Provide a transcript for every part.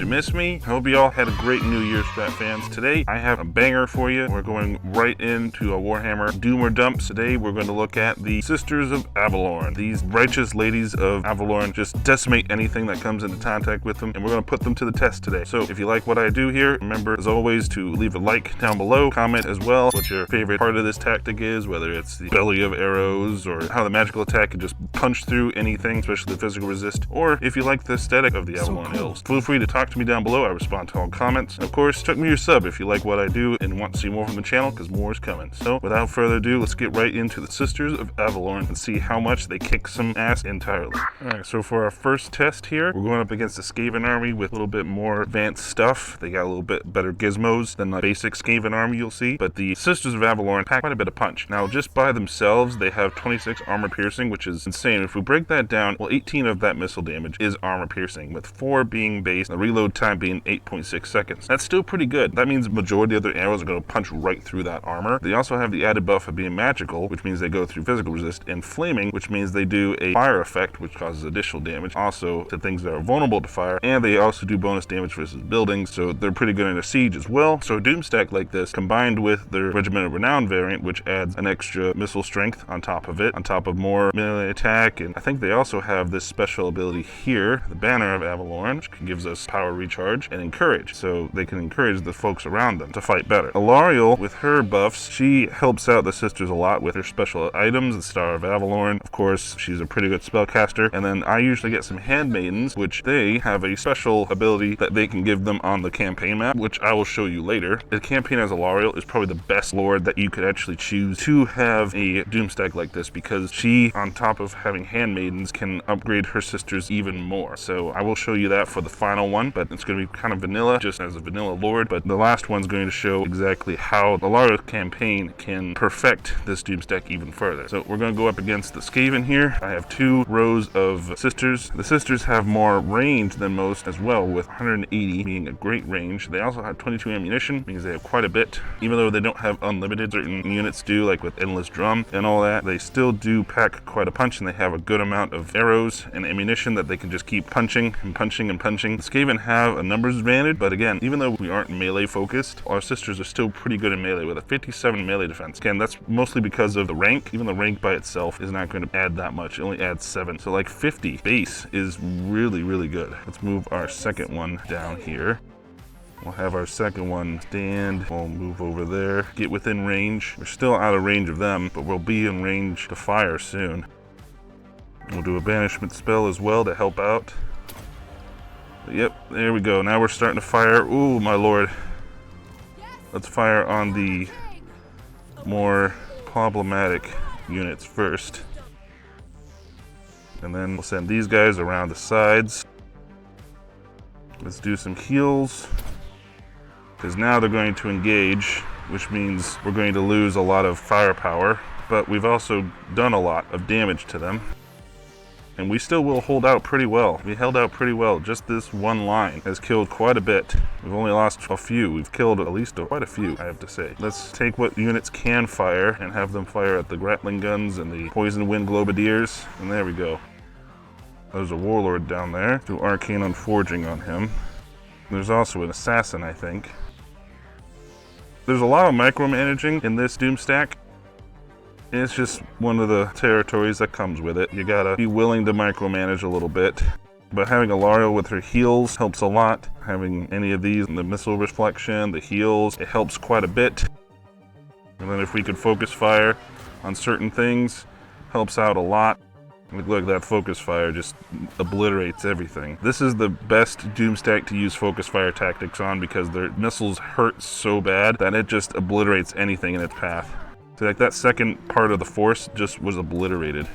miss me? I hope you all had a great New Year's, Strat fans. Today, I have a banger for you. We're going right into a Warhammer Doom or Dumps. Today, we're going to look at the Sisters of Avelorn. These righteous ladies of Avelorn just decimate anything that comes into contact with them, and we're going to put them to the test today. So if you like what I do here, remember, as always, to leave a like down below. Comment as well what your favorite part of this tactic is, whether it's the belly of arrows, or how the magical attack can just punch through anything, especially the physical resist, or if you like the aesthetic of the Avelorn Hills. Feel free to talk to me down below. I respond to all comments. And of course, check me your sub if you like what I do and want to see more from the channel, because more is coming. So without further ado, let's get right into the Sisters of Avelorn and see how much they kick some ass entirely. Alright, so for our first test here, we're going up against the Skaven army with a little bit more advanced stuff. They got a little bit better gizmos than the basic Skaven army you'll see, but the Sisters of Avelorn pack quite a bit of punch. Now, just by themselves, they have 26 armor piercing, which is insane. If we break that down, well, 18 of that missile damage is armor piercing, with 4 being base, the reload time being 8.6 seconds. That's still pretty good. That means the majority of their arrows are going to punch right through that armor. They also have the added buff of being magical, which means they go through physical resist, and flaming, which means they do a fire effect, which causes additional damage, also to things that are vulnerable to fire, and they also do bonus damage versus buildings, so they're pretty good in a siege as well. So a Doomstack like this, combined with their Regiment of Renown variant, which adds an extra missile strength on top of it, on top of more melee attack, and I think they also have this special ability here, the Banner of Avelorn, which gives us power recharge and encourage, so they can encourage the folks around them to fight better. Alariel, with her buffs, she helps out the sisters a lot with her special items, the Star of Avelorn. Of course, she's a pretty good spellcaster, and then I usually get some handmaidens, which they have a special ability that they can give them on the campaign map, which I will show you later. The campaign as Alariel is probably the best lord that you could actually choose to have a Doomstack like this, because she, on top of having handmaidens, can upgrade her sisters even more. So I will show you that for the final one, but it's going to be kind of vanilla, just as a vanilla lord, but the last one's going to show exactly how the Alariel campaign can perfect this Doomstack even further. So we're going to go up against the Skaven here. I have 2 rows of sisters. The sisters have more range than most as well, with 180 being a great range. They also have 22 ammunition, means they have quite a bit. Even though they don't have unlimited, certain units do, like with Endless Drum and all that, they still do pack quite a punch, and they have a good amount of arrows and ammunition that they can just keep punching and punching and punching. The Skaven have a numbers advantage, but again, even though we aren't melee focused, our sisters are still pretty good in melee with a 57 melee defense. Again, that's mostly because of the rank. Even the rank by itself is not going to add that much. It only adds 7. So like 50 base is really, really good. Let's move our second one down here. We'll have our second one stand. We'll move over there, get within range. We're still out of range of them, but we'll be in range to fire soon. We'll do a banishment spell as well to help out. Yep, there we go. Now we're starting to fire. Ooh, my lord. Let's fire on the more problematic units first. And then we'll send these guys around the sides. Let's do some heals, because now they're going to engage, which means we're going to lose a lot of firepower, but we've also done a lot of damage to them. And we still will hold out pretty well. We held out pretty well. Just this one line has killed quite a bit. We've only lost a few. We've killed at least quite a few, I have to say. Let's take what units can fire and have them fire at the Gatling guns and the Poison Wind Globadiers. And there we go. There's a Warlord down there. Do Arcane Unforging on him. There's also an Assassin, I think. There's a lot of micromanaging in this Doomstack. It's just one of the territories that comes with it. You gotta be willing to micromanage a little bit. But having Alariel with her heals helps a lot. Having any of these, the missile reflection, the heals, it helps quite a bit. And then if we could focus fire on certain things, helps out a lot. Look, that focus fire just obliterates everything. This is the best Doomstack to use focus fire tactics on, because their missiles hurt so bad that it just obliterates anything in its path. So like that second part of the force just was obliterated.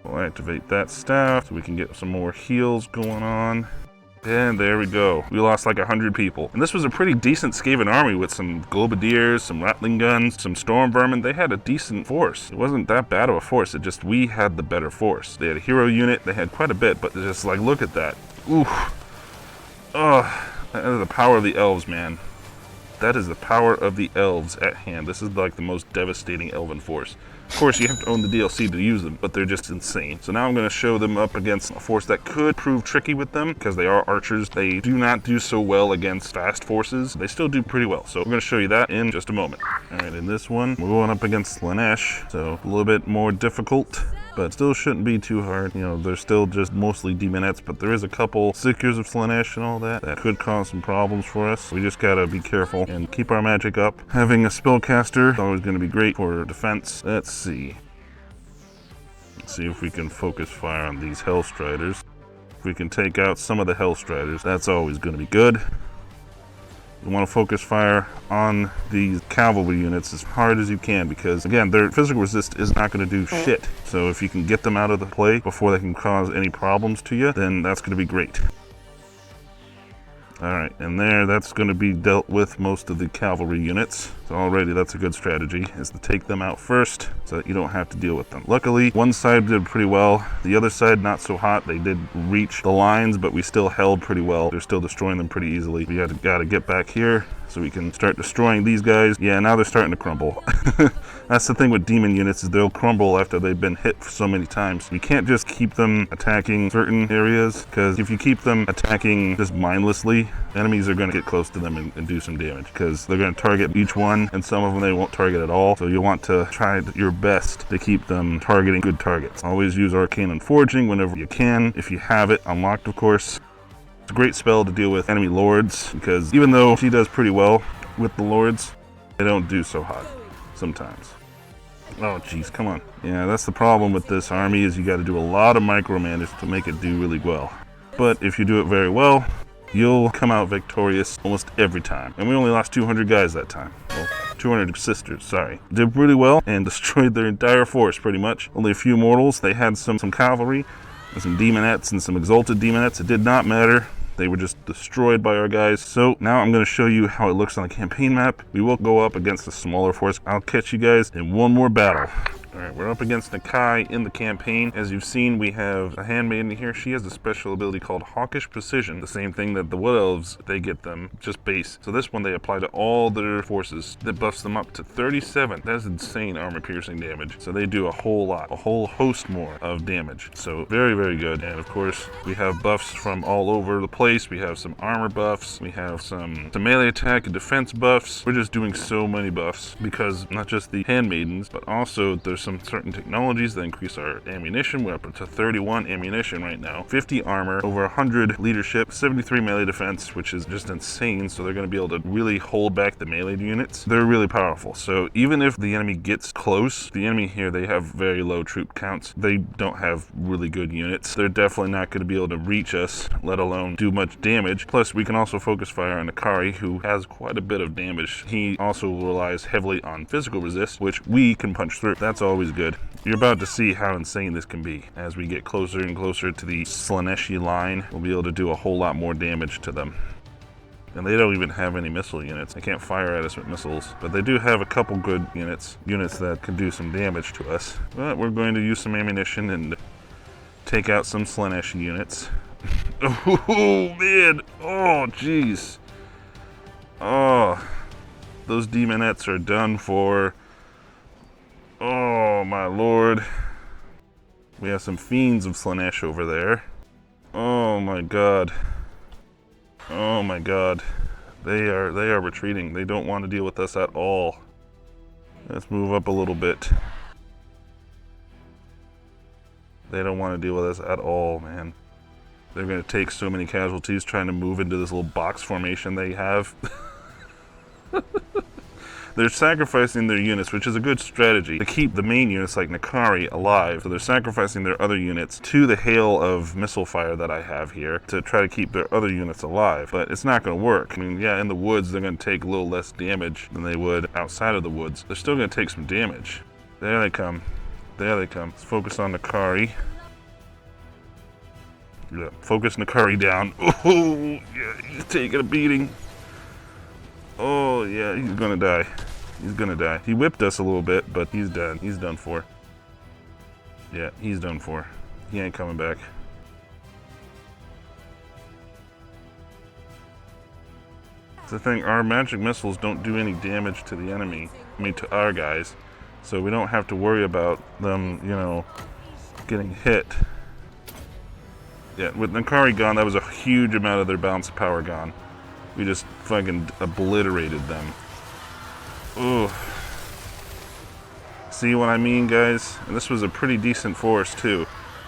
We'll activate that staff so we can get some more heals going on. And there we go. We lost like 100 people. And this was a pretty decent Skaven army with some Globadiers, some Rattling guns, some Storm Vermin. They had a decent force. It wasn't that bad of a force. It just, we had the better force. They had a hero unit. They had quite a bit, but just like, look at that. Oof. Oh, that is the power of the elves, man. That is the power of the elves at hand. This is like the most devastating elven force. Of course, you have to own the DLC to use them, but they're just insane. So now I'm going to show them up against a force that could prove tricky with them, because they are archers. They do not do so well against fast forces. They still do pretty well. So we're going to show you that in just a moment. All right, in this one, we're going up against Slanesh, so a little bit more difficult, but still shouldn't be too hard. You know, they're still just mostly demonettes, but there is a couple Seekers of Slanesh and all that could cause some problems for us. We just gotta be careful and keep our magic up. Having a spellcaster is always gonna be great for defense. Let's see if we can focus fire on these Hellstriders. If we can take out some of the Hellstriders, that's always gonna be good. You want to focus fire on these cavalry units as hard as you can, because again, their physical resist is not going to do shit. So if you can get them out of the play before they can cause any problems to you, then that's going to be great. Alright, and that's going to be dealt with most of the cavalry units. So already that's a good strategy, is to take them out first so that you don't have to deal with them. Luckily, one side did pretty well. The other side, not so hot. They did reach the lines, but we still held pretty well. They're still destroying them pretty easily. We gotta get back here so we can start destroying these guys. Yeah, now they're starting to crumble. That's the thing with demon units, is they'll crumble after they've been hit so many times. You can't just keep them attacking certain areas, because if you keep them attacking just mindlessly, enemies are going to get close to them and do some damage, because they're going to target each one, and some of them they won't target at all. So you want to try your best to keep them targeting good targets. Always use Arcane and Forging whenever you can, if you have it unlocked, of course. It's a great spell to deal with enemy lords, because even though she does pretty well with the lords, they don't do so hot sometimes. Oh geez, come on. Yeah, that's the problem with this army, is you got to do a lot of micromanage to make it do really well. But if you do it very well, you'll come out victorious almost every time. And we only lost 200 guys that time. Well, 200 sisters, sorry. Did really well and destroyed their entire force pretty much. Only a few mortals. They had some cavalry and some demonettes and some exalted demonettes. It did not matter. They were just destroyed by our guys. So now I'm going to show you how it looks on the campaign map. We will go up against a smaller force. I'll catch you guys in one more battle. Alright, we're up against Nikai in the campaign. As you've seen, we have a handmaiden here. She has a special ability called Hawkish Precision. The same thing that the Wood Elves, they get them, just base. So this one they apply to all their forces. That buffs them up to 37. That is insane armor piercing damage. So they do a whole lot, a whole host more of damage. So very, very good. And of course, we have buffs from all over the place. We have some armor buffs. We have some melee attack and defense buffs. We're just doing so many buffs, because not just the handmaidens, but also there's some certain technologies that increase our ammunition. We're up to 31 ammunition right now, 50 armor, over 100 leadership, 73 melee defense, which is just insane. So they're going to be able to really hold back the melee units. They're really powerful. So even if the enemy gets close, the enemy here, they have very low troop counts. They don't have really good units. They're definitely not going to be able to reach us, let alone do much damage. Plus, we can also focus fire on Nikai, who has quite a bit of damage. He also relies heavily on physical resist, which we can punch through. That's always good. You're about to see how insane this can be. As we get closer and closer to the Slaneshi line, we'll be able to do a whole lot more damage to them. And they don't even have any missile units. They can't fire at us with missiles, but they do have a couple good units that can do some damage to us. But we're going to use some ammunition and take out some Slaneshi units. Oh man, oh jeez. Oh, those demonettes are done for. Oh my lord. We have some fiends of Slanesh over there. Oh my god. Oh my god. They are retreating. They don't want to deal with us at all. Let's move up a little bit. They don't want to deal with us at all, man. They're going to take so many casualties trying to move into this little box formation they have. They're sacrificing their units, which is a good strategy, to keep the main units like Nikai alive. So they're sacrificing their other units to the hail of missile fire that I have here to try to keep their other units alive. But it's not going to work. I mean, yeah, in the woods, they're going to take a little less damage than they would outside of the woods. They're still going to take some damage. There they come. There they come. Let's focus on Nikai. Yeah, focus Nikai down. Oh, yeah, he's taking a beating. Oh, yeah, he's gonna die. He's gonna die. He whipped us a little bit, but he's done. He's done for. Yeah, he's done for. He ain't coming back. It's the thing, our magic missiles don't do any damage to the enemy. I mean, to our guys. so we don't have to worry about them, you know, getting hit. Yeah, with Nikai gone, that was a huge amount of their balance of power gone. We just fucking obliterated them. Ugh. See what I mean, guys? And this was a pretty decent force, too.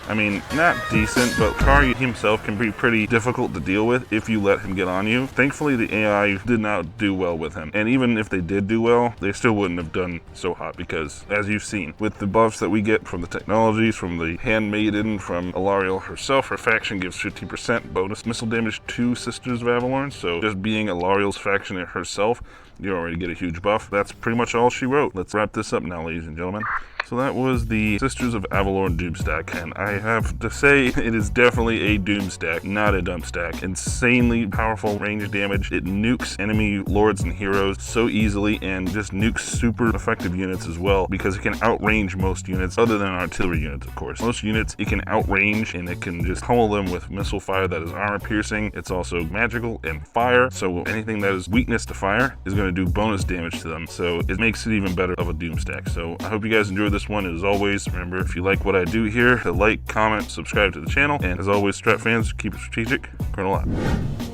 I mean, not decent, but Nikai himself can be pretty difficult to deal with if you let him get on you. Thankfully, the AI did not do well with him. And even if they did do well, they still wouldn't have done so hot because, as you've seen, with the buffs that we get from the technologies, from the handmaiden, from Alarielle herself, her faction gives 50% bonus missile damage to Sisters of Avelorn. So just being Alarielle's faction herself, you already get a huge buff. That's pretty much all she wrote. Let's wrap this up now, ladies and gentlemen. So that was the Sisters of Avelorn Doomstack, and I have to say it is definitely a Doomstack, not a Dumpstack. Insanely powerful range damage. It nukes enemy lords and heroes so easily, and just nukes super effective units as well, because it can outrange most units, other than artillery units, of course. Most units it can outrange, and it can just pummel them with missile fire that is armor piercing. It's also magical and fire, so anything that is weakness to fire is going to do bonus damage to them, so it makes it even better of a Doomstack. So I hope you guys enjoyed this one. As always, remember, if you like what I do here, to like, comment, subscribe to the channel, and as always, Strat fans, keep it strategic. Colonel out.